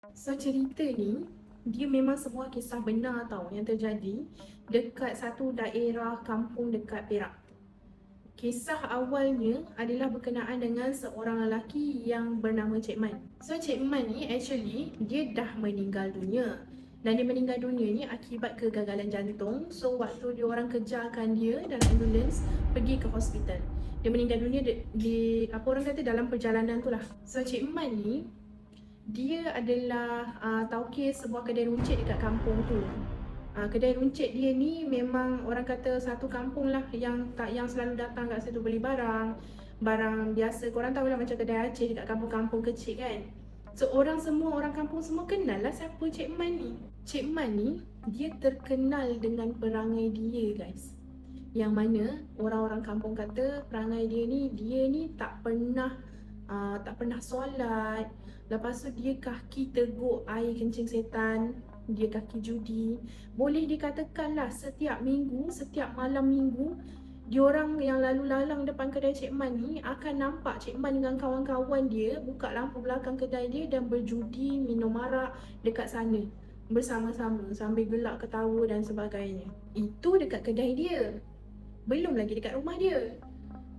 So cerita ni dia memang sebuah kisah benar tau yang terjadi dekat satu daerah kampung dekat Perak. Kisah awalnya adalah berkenaan dengan seorang lelaki yang bernama Cik Man. So Cik Man ni actually dia dah meninggal dunia. Dan dia meninggal dunia ni akibat kegagalan jantung. So waktu dia orang kejarkan dia dalam ambulans pergi ke hospital. Dia meninggal dunia di apa orang kata dalam perjalanan tu lah. So Cik Man ni dia adalah taukil sebuah kedai runcit dekat kampung tu. Kedai runcit dia ni memang orang kata satu kampung lah yang selalu datang kat situ beli barang. Barang biasa, korang tahu lah macam kedai Aceh dekat kampung-kampung kecil kan. So orang kampung semua kenal lah siapa Cik Man ni. Cik Man ni dia terkenal dengan perangai dia guys. Yang mana orang-orang kampung kata perangai dia ni tak pernah solat. Lepas tu dia kaki teguk air kencing setan, dia kaki judi. Boleh dikatakan lah setiap minggu, setiap malam minggu, diorang yang lalu lalang depan kedai Cik Man ni akan nampak Cik Man dengan kawan-kawan dia buka lampu belakang kedai dia dan berjudi, minum arak dekat sana bersama-sama sambil gelak ketawa dan sebagainya. Itu dekat kedai dia. Belum lagi dekat rumah dia.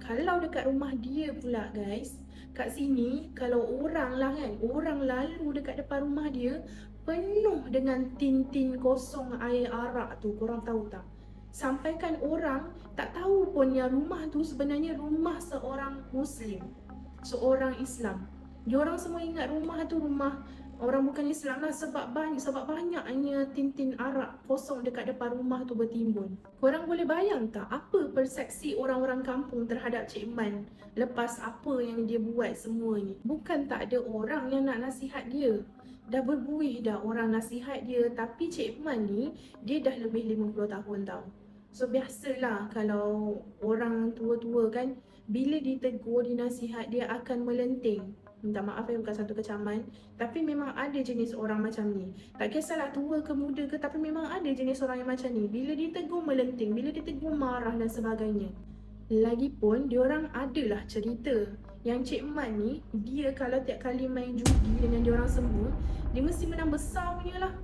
Kalau dekat rumah dia pula guys, kat sini kalau orang lah kan, orang lalu dekat depan rumah dia penuh dengan tin-tin kosong air arak tu, korang tahu tak? Sampaikan orang tak tahu pun yang rumah tu sebenarnya rumah seorang Muslim, seorang Islam. Diorang semua ingat rumah tu rumah orang bukan Islam lah sebab banyaknya tin-tin arak kosong dekat depan rumah tu bertimbun. Korang boleh bayang tak apa persepsi orang-orang kampung terhadap Cik Man lepas apa yang dia buat semua ni? Bukan tak ada orang yang nak nasihat dia. Dah berbuih dah orang nasihat dia, tapi Cik Man ni dia dah lebih 50 tahun tau. So biasalah kalau orang tua-tua kan, bila ditegur, dinasihat dia akan melenting. Minta maaf bukan satu kecaman, tapi memang ada jenis orang macam ni. Tak kisahlah tua ke muda ke, tapi memang ada jenis orang yang macam ni. Bila ditegur melenting, bila ditegur marah dan sebagainya. Lagipun diorang adalah cerita yang Cik Man ni, dia kalau tiap kali main judi dengan diorang semua, dia mesti menang besar punya lah.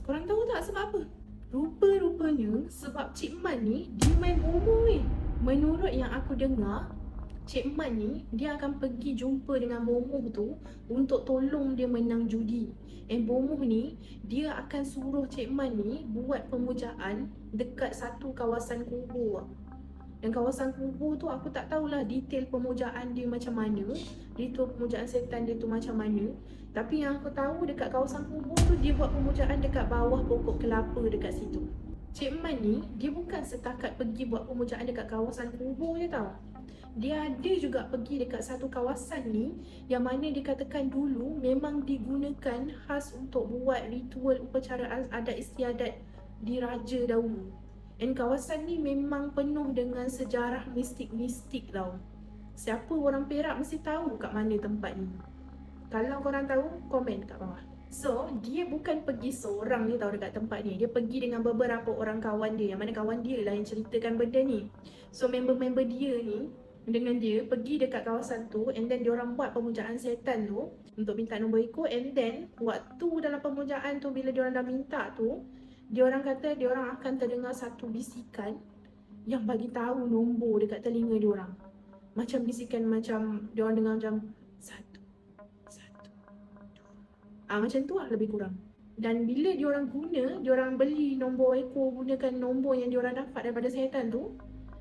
Korang tahu tak sebab apa? Rupa-rupanya sebab Cik Man ni dia main bomoh weh. Menurut yang aku dengar, Cik Man ni dia akan pergi jumpa dengan bomoh tu untuk tolong dia menang judi. Bomoh ni dia akan suruh Cik Man ni buat pemujaan dekat satu kawasan kubur. Dan kawasan kubur tu aku tak tahulah detail pemujaan dia macam mana, detail pemujaan setan dia tu macam mana. Tapi yang aku tahu dekat kawasan kubur tu dia buat pemujaan dekat bawah pokok kelapa dekat situ. Cik Man ni dia bukan setakat pergi buat pemujaan dekat kawasan kubur je tau. Dia ada juga pergi dekat satu kawasan ni yang mana dikatakan dulu memang digunakan khas untuk buat ritual upacara adat istiadat di raja dahulu. Dan kawasan ni memang penuh dengan sejarah mistik-mistik tau. Siapa orang Perak mesti tahu kat mana tempat ni. Kalau korang tahu, komen kat bawah. So, dia bukan pergi seorang je tau dekat tempat ni. Dia pergi dengan beberapa orang kawan dia, yang mana kawan dia lah yang ceritakan benda ni. So, member-member dia ni dengan dia pergi dekat kawasan tu, and then diorang buat pemujaan setan tu untuk minta nombor ikut. And then waktu dalam pemujaan tu, bila diorang dah minta tu, diorang kata diorang akan terdengar satu bisikan yang bagi tahu nombor dekat telinga diorang. Macam bisikan macam diorang dengar macam satu, satu, dua. Macam tu lah lebih kurang. Dan bila diorang beli nombor ekor, gunakan nombor yang diorang dapat daripada setan tu,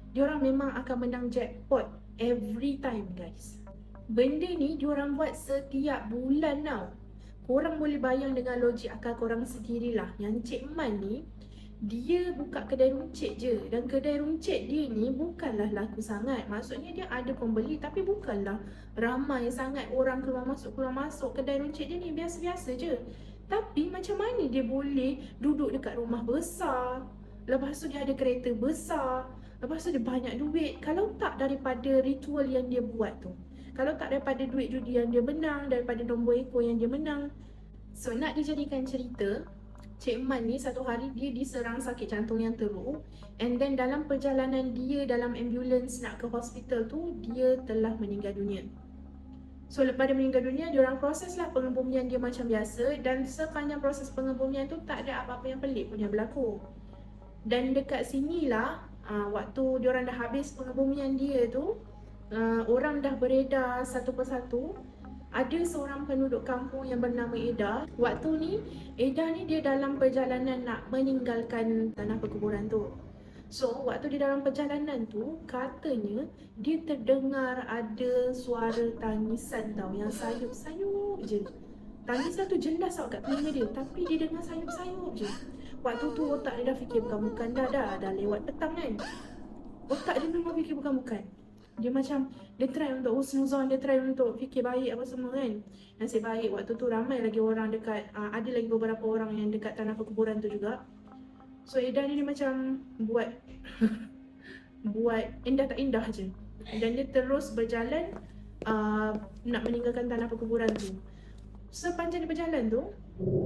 diorang memang akan menang jackpot every time guys. Benda ni diorang buat setiap bulan tau. Korang boleh bayang dengan logik akal korang sendirilah. Yang Cik Man ni dia buka kedai runcit je. Dan kedai runcit dia ni bukanlah laku sangat. Maksudnya dia ada pembeli tapi bukanlah ramai sangat orang keluar masuk. Kedai runcit dia ni biasa-biasa je. Tapi macam mana dia boleh duduk dekat rumah besar, lepas tu dia ada kereta besar, lepas tu dia banyak duit. Kalau tak daripada ritual yang dia buat tu, kalau tak daripada duit judi yang dia menang, daripada nombor ekor yang dia menang. So nak dijadikan cerita, Cik Man ni satu hari dia diserang sakit jantung yang teruk. And then dalam perjalanan dia dalam ambulans nak ke hospital tu, dia telah meninggal dunia. So lepas dia meninggal dunia, diorang proseslah pengebumian dia macam biasa. Dan sepanjang proses pengebumian tu tak ada apa-apa yang pelik pun yang berlaku. Dan dekat sinilah waktu diorang dah habis pengebumian dia tu, orang dah beredar satu persatu. Ada seorang penduduk kampung yang bernama Eda. Waktu ni, Eda ni dia dalam perjalanan nak meninggalkan tanah perkuburan tu. So, waktu dia dalam perjalanan tu, katanya dia terdengar ada suara tangisan tau, yang sayup-sayup je. Tangisan tu jelas tau kat telinga dia, tapi dia dengar sayup-sayup je. Waktu tu otak dia dah fikir bukan-bukan dah lewat petang kan. Otak dia memang fikir bukan-bukan. Dia macam, dia try untuk husnuzon, dia try untuk fikir baik apa semua kan. Nasib baik waktu tu ramai lagi orang dekat, ada lagi beberapa orang yang dekat tanah perkuburan tu juga. So Eda ni dia macam buat buat indah tak indah je. Dan dia terus berjalan nak meninggalkan tanah perkuburan tu. Sepanjang dia berjalan tu,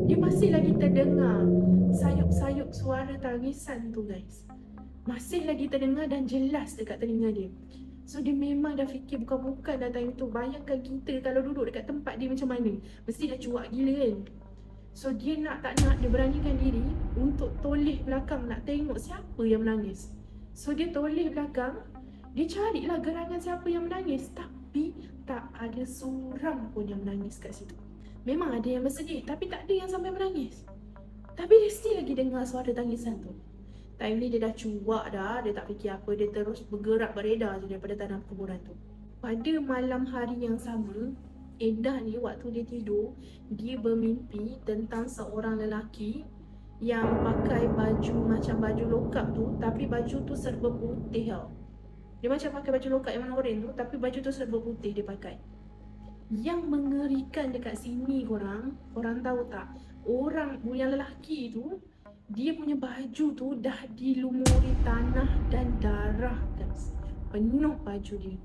dia masih lagi terdengar sayup-sayup suara tangisan tu guys. Masih lagi terdengar dan jelas dekat telinga dia. So dia memang dah fikir bukan-bukan dah time tu. Bayangkan kita kalau duduk dekat tempat dia macam mana. Mesti dah cuak gila kan. So dia nak tak nak, dia beranikan diri untuk toleh belakang nak tengok siapa yang menangis. So dia toleh belakang, dia carilah gerangan siapa yang menangis. Tapi tak ada seorang pun yang menangis kat situ. Memang ada yang bersedih, tapi tak ada yang sampai menangis. Tapi dia still lagi dengar suara tangisan tu. Time ni dia dah cuak dah, dia tak fikir apa, dia terus bergerak beredar je daripada tanah kuburan tu. Pada malam hari yang sama, Edah ni waktu dia tidur, dia bermimpi tentang seorang lelaki yang pakai baju macam baju lokap tu, tapi baju tu serba putih tau. Dia macam pakai baju lokap yang warna oranye tu, tapi baju tu serba putih dia pakai. Yang mengerikan dekat sini korang tahu tak? Orang yang lelaki tu, dia punya baju tu dah dilumuri tanah dan darah guys. Penuh baju dia.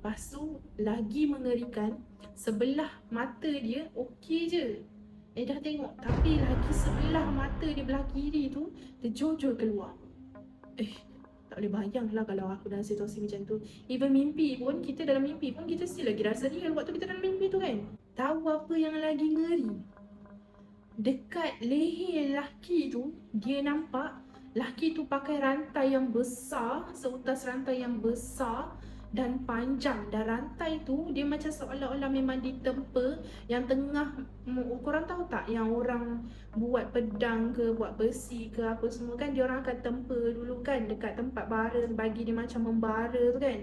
Lepas tu lagi mengerikan, sebelah mata dia okey je. Dah tengok, tapi lagi sebelah mata dia belah kiri tu terjojol keluar. Tak boleh bayang lah kalau aku dalam situasi macam tu. Even mimpi pun, kita dalam mimpi pun kita still lagi rasa real waktu kita dalam mimpi tu kan. Tahu apa yang lagi ngeri? Dekat leher lelaki tu, dia nampak lelaki tu pakai rantai yang besar, seutas rantai yang besar dan panjang. Dan rantai tu dia macam seolah-olah memang ditempa. Yang tengah, korang tahu tak yang orang buat pedang ke, buat besi ke apa semua kan, dia orang akan tempa dulu kan dekat tempat bara, bagi dia macam membara tu kan.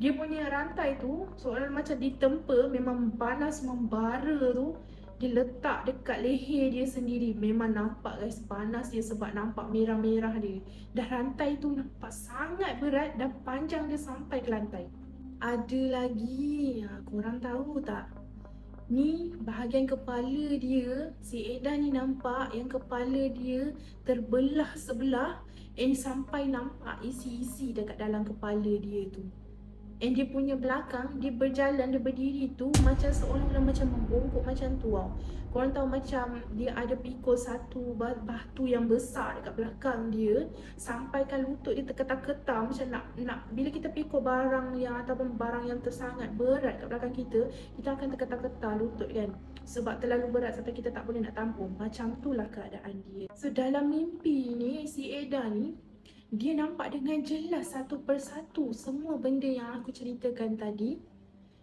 Dia punya rantai tu seolah macam ditempa, memang panas membara tu. Dia letak dekat leher dia sendiri. Memang nampak guys, panas dia sebab nampak merah-merah dia. Dan rantai tu nampak sangat berat dan panjang dia sampai ke lantai. Ada lagi, korang tahu tak? Ni bahagian kepala dia, si Eda ni nampak yang kepala dia terbelah sebelah, and sampai nampak isi-isi dekat dalam kepala dia tu. And dia punya belakang, dia berjalan, dia berdiri tu macam seolah-olah macam membongkok macam tu tau. Korang tahu macam dia ada pikul satu batu yang besar dekat belakang dia, sampaikan lutut dia terketar-ketar macam nak bila kita pikul barang yang ataupun barang yang tersangat berat kat belakang kita, kita akan terketar-ketar lutut kan. Sebab terlalu berat sampai kita tak boleh nak tampung. Macam itulah keadaan dia. So dalam mimpi ni, si Eda ni, dia nampak dengan jelas satu persatu semua benda yang aku ceritakan tadi.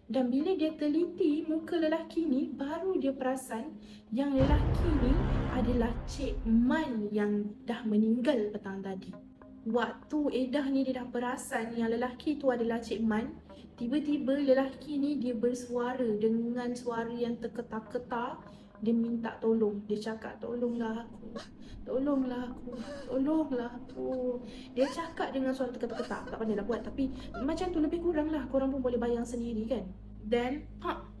Dan bila dia teliti muka lelaki ni, baru dia perasan yang lelaki ni adalah Cik Man yang dah meninggal petang tadi. Waktu Edah ni dia dah perasan yang lelaki tu adalah Cik Man, tiba-tiba lelaki ni dia bersuara dengan suara yang terketar-ketar. Dia minta tolong. Dia cakap, tolonglah aku, tolonglah aku, tolonglah aku. Dia cakap dengan suara terketar-ketar. Tak pandai lah buat, tapi macam tu lebih kurang lah. Korang pun boleh bayang sendiri kan. Dan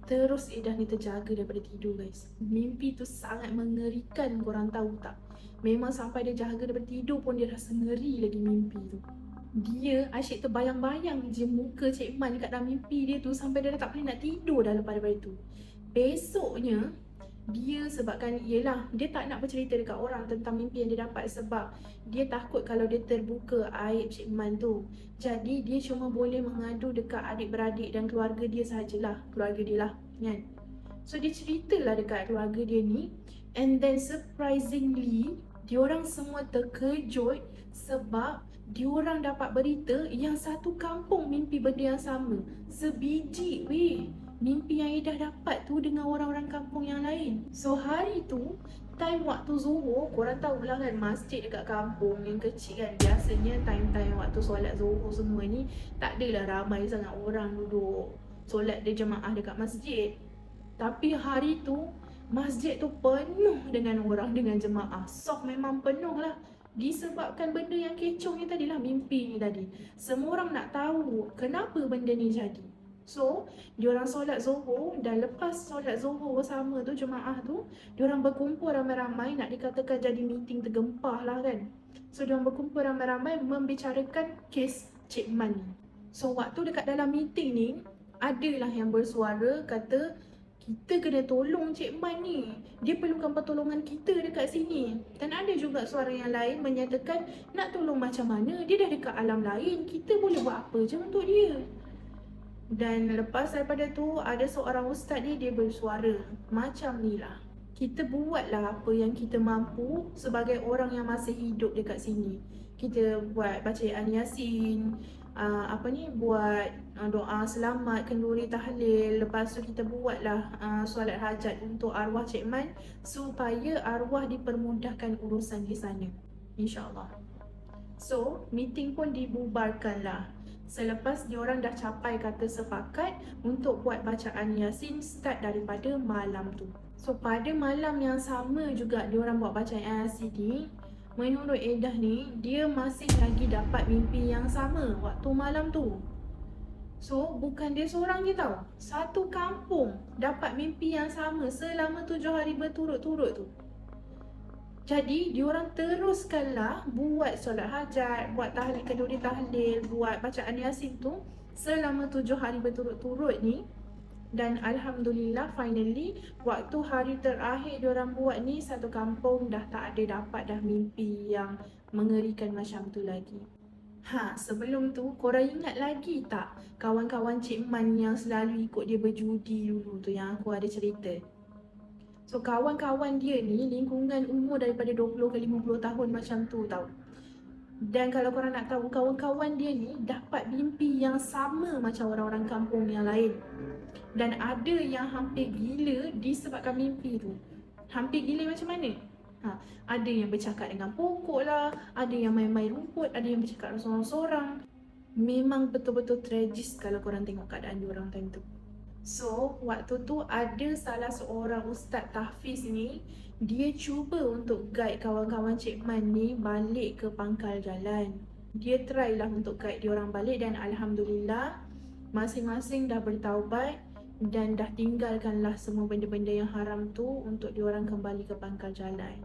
terus Edah ni terjaga daripada tidur guys. Mimpi tu sangat mengerikan, korang tahu tak? Memang sampai dia jaga daripada tidur pun dia rasa ngeri lagi mimpi tu. Dia asyik terbayang-bayang je muka Cik Man kat dalam mimpi dia tu, sampai dia dah tak boleh nak tidur dah lepas daripada tu. Besoknya Dia sebabkan yelah dia tak nak bercerita dekat orang tentang mimpi yang dia dapat sebab dia takut kalau dia terbuka aib Cik Man tu. Jadi dia cuma boleh mengadu dekat adik-beradik dan keluarga dia sahajalah, keluarga dia lah kan. So dia ceritalah dekat keluarga dia ni, and then surprisingly diorang semua terkejut sebab diorang dapat berita yang satu kampung mimpi benda yang sama. Sebiji weh mimpi yang Ida dapat tu dengan orang-orang kampung yang lain. So hari tu time waktu Zuhur, korang tahulah kan masjid dekat kampung yang kecil kan, biasanya time-time waktu solat Zuhur semua ni tak adalah ramai sangat orang duduk solat berjemaah dekat masjid. Tapi hari tu masjid tu penuh dengan orang, dengan jemaah. Soft memang penuh lah. Disebabkan benda yang kecoh ni tadilah, mimpi ni tadi. Semua orang nak tahu kenapa benda ni jadi. So, diorang solat Zuhur, dan lepas solat Zuhur bersama tu, jemaah tu, diorang berkumpul ramai-ramai, nak dikatakan jadi meeting tergempah lah kan. So, diorang berkumpul ramai-ramai membicarakan kes Cik Man ni. So, waktu dekat dalam meeting ni, adalah yang bersuara kata, kita kena tolong Cik Man ni, dia perlukan pertolongan kita dekat sini. Dan ada juga suara yang lain menyatakan, nak tolong macam mana, dia dah dekat alam lain, kita boleh buat apa je untuk dia. Dan lepas daripada tu, ada seorang ustaz ni, dia bersuara macam ni lah, kita buatlah apa yang kita mampu sebagai orang yang masih hidup dekat sini. Kita buat bacaan Yasin, buat doa selamat, kenduri tahlil. Lepas tu kita buatlah solat hajat untuk arwah Cik Man supaya arwah dipermudahkan urusan di sana, insyaAllah. So, meeting pun dibubarkan lah. Selepas diorang dah capai kata sepakat untuk buat bacaan Yasin start daripada malam tu. So, pada malam yang sama juga diorang buat bacaan Yasin ni, menurut Edah ni, dia masih lagi dapat mimpi yang sama waktu malam tu. So, bukan dia seorang je tau. Satu kampung dapat mimpi yang sama selama 7 hari berturut-turut tu. Jadi, diorang teruskanlah buat solat hajat, buat tahlil, kenduri tahlil, buat bacaan Yasin tu selama 7 hari berturut-turut ni. Dan Alhamdulillah, finally, waktu hari terakhir diorang buat ni, satu kampung dah tak ada dapat dah mimpi yang mengerikan macam tu lagi. Sebelum tu, korang ingat lagi tak kawan-kawan Cik Man yang selalu ikut dia berjudi dulu tu, yang aku ada cerita? So, kawan-kawan dia ni lingkungan umur daripada 20 ke 50 tahun macam tu tau. Dan kalau korang nak tahu, kawan-kawan dia ni dapat mimpi yang sama macam orang-orang kampung yang lain. Dan ada yang hampir gila disebabkan mimpi tu. Hampir gila macam mana? Ada yang bercakap dengan pokok lah, ada yang main-main rumput, ada yang bercakap sorang-sorang. Memang betul-betul tragis kalau korang tengok keadaan diorang time tu. So, waktu tu ada salah seorang ustaz tahfiz ni, dia cuba untuk guide kawan-kawan Cik Man ni balik ke pangkal jalan. Dia try lah untuk guide diorang balik, dan Alhamdulillah masing-masing dah bertaubat dan dah tinggalkanlah semua benda-benda yang haram tu untuk diorang kembali ke pangkal jalan.